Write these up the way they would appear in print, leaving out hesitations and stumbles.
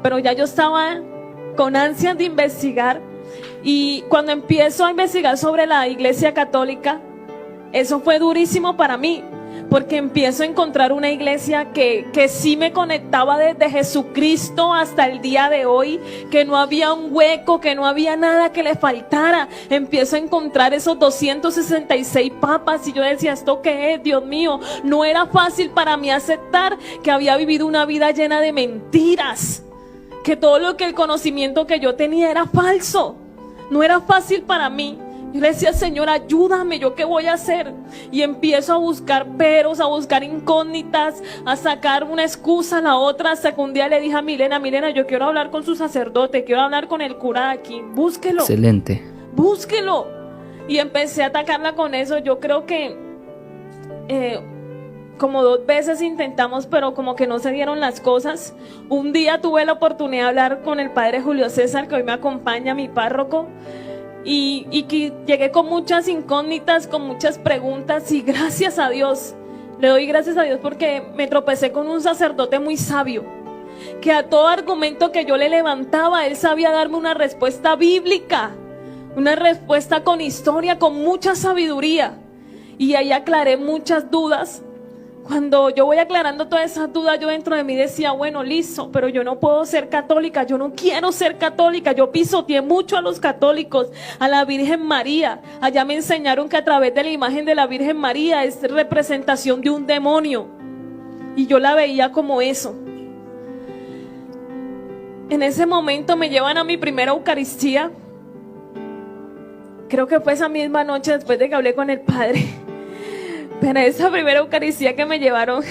pero ya yo estaba con ansias de investigar. Y cuando empiezo a investigar sobre la Iglesia Católica, eso fue durísimo para mí, porque empiezo a encontrar una iglesia que sí me conectaba desde Jesucristo hasta el día de hoy, que no había un hueco, que no había nada que le faltara. Empiezo a encontrar esos 266 papas y yo decía, ¿esto qué es? Dios mío, no era fácil para mí aceptar que había vivido una vida llena de mentiras, que todo lo que el conocimiento que yo tenía era falso. No era fácil para mí. Yo le decía, Señor, ayúdame, ¿yo qué voy a hacer? Y empiezo a buscar peros, a buscar incógnitas, a sacar una excusa a la otra, hasta que un día le dije a Milena, yo quiero hablar con su sacerdote, quiero hablar con el cura de aquí, búsquelo. Excelente. Búsquelo. Y empecé a atacarla con eso. Yo creo que como 2 veces intentamos, pero como que no se dieron las cosas. Un día tuve la oportunidad de hablar con el padre Julio César, que hoy me acompaña, mi párroco. Y que llegué con muchas incógnitas, con muchas preguntas, y gracias a Dios, le doy gracias a Dios porque me tropecé con un sacerdote muy sabio, que a todo argumento que yo le levantaba, él sabía darme una respuesta bíblica, una respuesta con historia, con mucha sabiduría, y ahí aclaré muchas dudas. Cuando yo voy aclarando todas esas dudas, yo dentro de mí decía, bueno, listo, pero yo no puedo ser católica, yo no quiero ser católica. Yo pisoteé mucho a los católicos, a la Virgen María. Allá me enseñaron que a través de la imagen de la Virgen María es representación de un demonio, y yo la veía como eso. En ese momento me llevan a mi primera Eucaristía. Creo que fue esa misma noche después de que hablé con el padre. Pero esa primera Eucaristía que me llevaron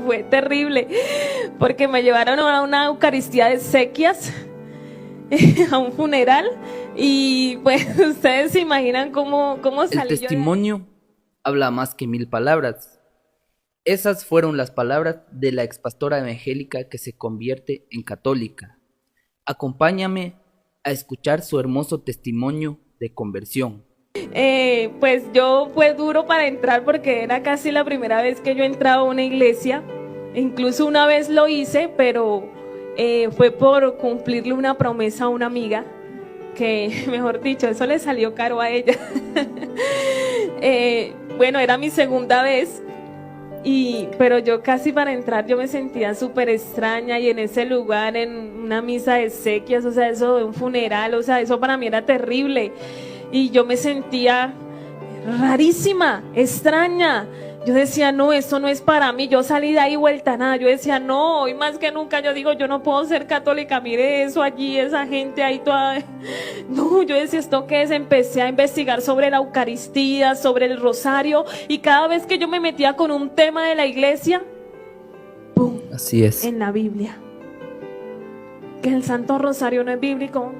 fue terrible, porque me llevaron a una Eucaristía de exequias, a un funeral, y pues ustedes se imaginan cómo salí. El testimonio habla más que 1000 palabras. Esas fueron las palabras de la expastora evangélica que se convierte en católica. Acompáñame a escuchar su hermoso testimonio de conversión. Pues yo fue duro para entrar porque era casi la primera vez que yo entraba a una iglesia. Incluso una vez lo hice, pero fue por cumplirle una promesa a una amiga, que mejor dicho, eso le salió caro a ella. Bueno, era mi segunda vez, pero yo casi para entrar yo me sentía súper extraña, y en ese lugar, en una misa de exequias, o sea, eso de un funeral, o sea, eso para mí era terrible. Y yo me sentía rarísima, extraña. Yo decía, no, esto no es para mí. Yo salí de ahí vuelta a nada. Yo decía, no, hoy más que nunca yo digo, yo no puedo ser católica. Mire eso allí, esa gente ahí toda. No, yo decía, ¿esto qué es? Empecé a investigar sobre la Eucaristía, sobre el rosario. Y cada vez que yo me metía con un tema de la iglesia, ¡pum! Así es. En la Biblia. Que el Santo Rosario no es bíblico.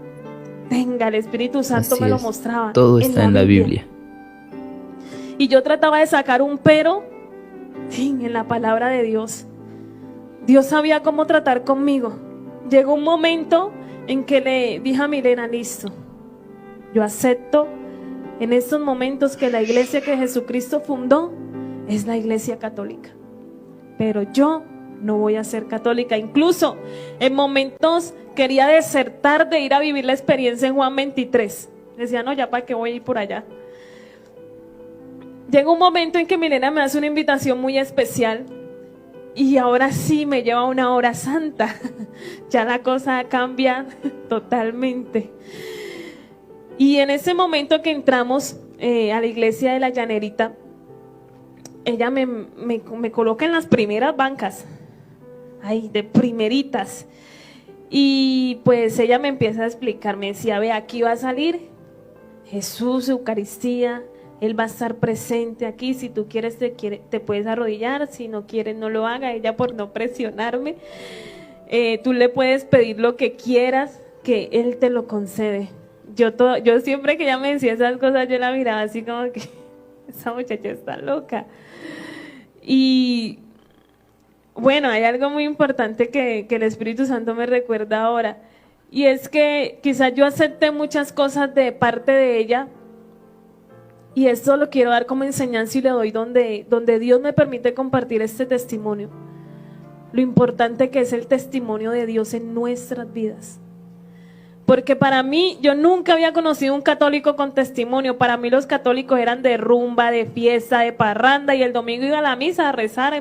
Venga, el Espíritu Santo me lo mostraba. Todo está en la Biblia. Y yo trataba de sacar un pero en la palabra de Dios. Dios sabía cómo tratar conmigo. Llegó un momento en que le dije a Milena, listo, yo acepto en estos momentos que la iglesia que Jesucristo fundó es la iglesia católica, pero yo no voy a ser católica. Incluso en momentos quería desertar de ir a vivir la experiencia en Juan 23. Decía, no, ya para qué voy a ir por allá. Llega un momento en que Milena me hace una invitación muy especial, y ahora sí me lleva a una hora santa. Ya la cosa cambia totalmente. Y en ese momento que entramos a la iglesia de la Llanerita, ella me coloca en las primeras bancas. Ay, de primeritas. Y pues ella me empieza a explicar, me decía, ve, aquí va a salir Jesús, Eucaristía, Él va a estar presente aquí, si tú quieres te puedes arrodillar, si no quieres no lo haga. Ella, por no presionarme, tú le puedes pedir lo que quieras, que Él te lo concede. Yo siempre que ella me decía esas cosas, yo la miraba así como que esa muchacha está loca. Y bueno, hay algo muy importante que el Espíritu Santo me recuerda ahora, y es que quizás yo acepté muchas cosas de parte de ella, y esto lo quiero dar como enseñanza y le doy donde Dios me permite compartir este testimonio. lo importante que es el testimonio de Dios en nuestras vidas. Porque para mí, yo nunca había conocido un católico con testimonio. Para mí los católicos eran de rumba, de fiesta, de parranda, y el domingo iba a la misa a rezar,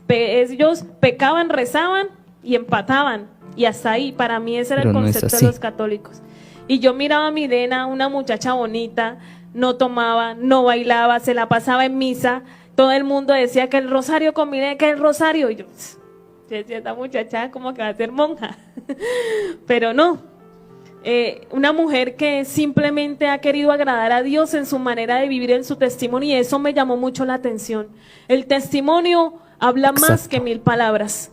ellos pecaban, rezaban y empataban, y hasta ahí. Para mí ese era el concepto de los católicos. Y yo miraba a Milena, una muchacha bonita, no tomaba, no bailaba, se la pasaba en misa. Todo el mundo decía que el rosario con Milena, que el rosario. Y yo decía, esta muchacha como que va a ser monja. Pero no. Una mujer que simplemente ha querido agradar a Dios en su manera de vivir, en su testimonio, y eso me llamó mucho la atención. El testimonio habla más que 1000 palabras.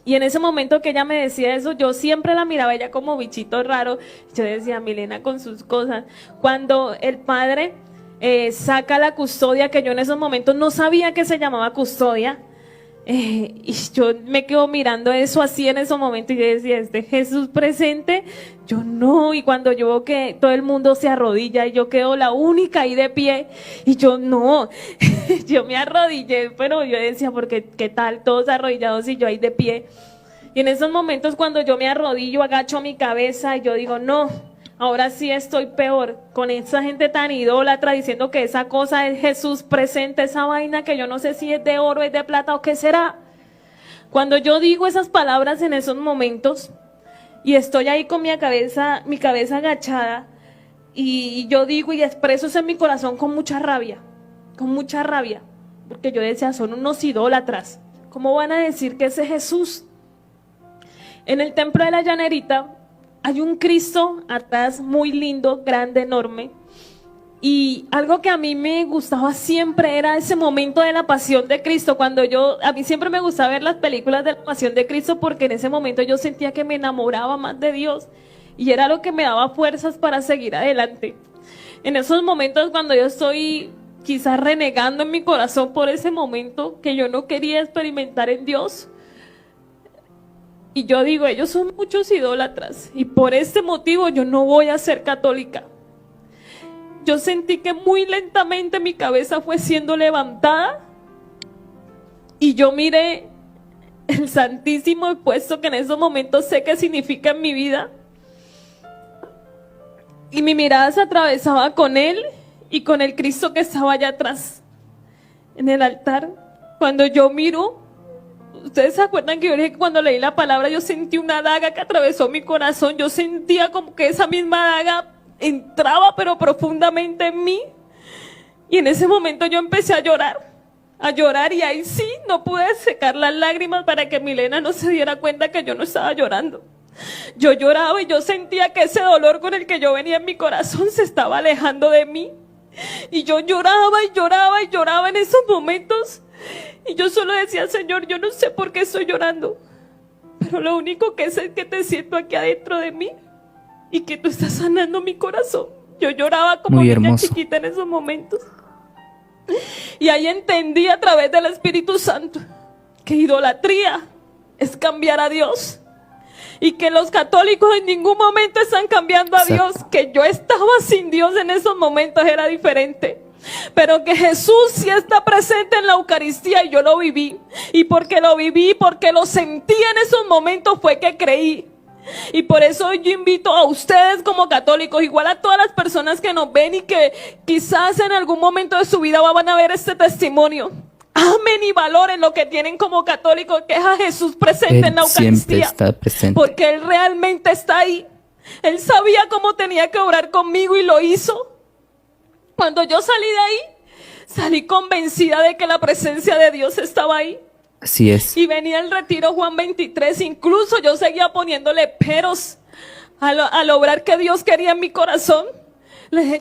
Y en ese momento que ella me decía eso, yo siempre la miraba ella como bichito raro. Yo decía, Milena con sus cosas. Cuando el padre saca la custodia, que yo en esos momentos no sabía que se llamaba custodia, y yo me quedo mirando eso así en esos momentos, y yo decía, ¿este Jesús presente? Yo no. Y cuando yo veo que todo el mundo se arrodilla y yo quedo la única ahí de pie, y yo no, yo me arrodillé, pero yo decía, porque qué tal todos arrodillados y yo ahí de pie. Y en esos momentos cuando yo me arrodillo, agacho mi cabeza y yo digo, no, ahora sí estoy peor, con esa gente tan idólatra diciendo que esa cosa es Jesús presente, esa vaina que yo no sé si es de oro, es de plata o qué será. Cuando yo digo esas palabras en esos momentos y estoy ahí con mi cabeza agachada, y yo digo y expreso eso en mi corazón con mucha rabia, porque yo decía, son unos idólatras, ¿cómo van a decir que ese es Jesús? En el templo de la Llanerita hay un Cristo atrás muy lindo, grande, enorme. Y algo que a mí me gustaba siempre era ese momento de la pasión de Cristo. A mí siempre me gustaba ver las películas de la pasión de Cristo, porque en ese momento yo sentía que me enamoraba más de Dios. Y era lo que me daba fuerzas para seguir adelante. En esos momentos cuando yo estoy quizás renegando en mi corazón por ese momento que yo no quería experimentar en Dios, y yo digo, ellos son muchos idólatras y por este motivo yo no voy a ser católica. Yo sentí que muy lentamente mi cabeza fue siendo levantada y yo miré el Santísimo puesto, que en esos momentos sé qué significa en mi vida, y mi mirada se atravesaba con él y con el Cristo que estaba allá atrás en el altar. Cuando yo miro, ustedes se acuerdan que yo dije que cuando leí la palabra yo sentí una daga que atravesó mi corazón. Yo sentía como que esa misma daga entraba pero profundamente en mí, y en ese momento yo empecé a llorar, y ahí sí no pude secar las lágrimas para que Milena no se diera cuenta que yo no estaba llorando. Yo lloraba y yo sentía que ese dolor con el que yo venía en mi corazón se estaba alejando de mí, y yo lloraba y lloraba y lloraba en esos momentos. Y yo solo decía, Señor, yo no sé por qué estoy llorando, pero lo único que sé es que te siento aquí adentro de mí y que tú estás sanando mi corazón. Yo lloraba como niña chiquita en esos momentos. Y ahí entendí a través del Espíritu Santo que idolatría es cambiar a Dios, y que los católicos en ningún momento están cambiando a Dios. Que yo estaba sin Dios en esos momentos era diferente, pero que Jesús sí está presente en la Eucaristía, y yo lo viví, y porque lo viví, porque lo sentí en esos momentos, fue que creí. Y por eso yo invito a ustedes como católicos, igual a todas las personas que nos ven y que quizás en algún momento de su vida van a ver este testimonio, amen y valoren lo que tienen como católicos, que es a Jesús presente en la Eucaristía, está presente, porque Él realmente está ahí. Él sabía cómo tenía que obrar conmigo y lo hizo. Cuando yo salí de ahí, salí convencida de que la presencia de Dios estaba ahí. Así es. Y venía el retiro Juan 23, incluso yo seguía poniéndole peros al obrar que Dios quería en mi corazón.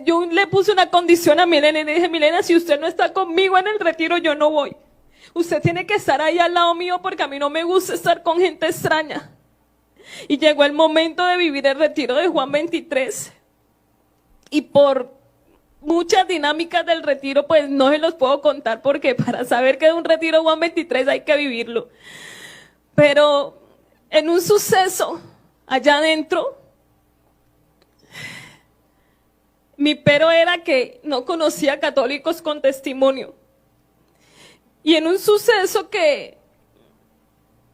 Yo le puse una condición a Milena y le dije, Milena, si usted no está conmigo en el retiro, yo no voy. Usted tiene que estar ahí al lado mío, porque a mí no me gusta estar con gente extraña. Y llegó el momento de vivir el retiro de Juan 23. Y por muchas dinámicas del retiro, pues no se los puedo contar, porque para saber que es un retiro Juan 23 hay que vivirlo. Pero en un suceso allá adentro, mi pero era que no conocía católicos con testimonio. Y en un suceso que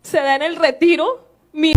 se da en el retiro. Mi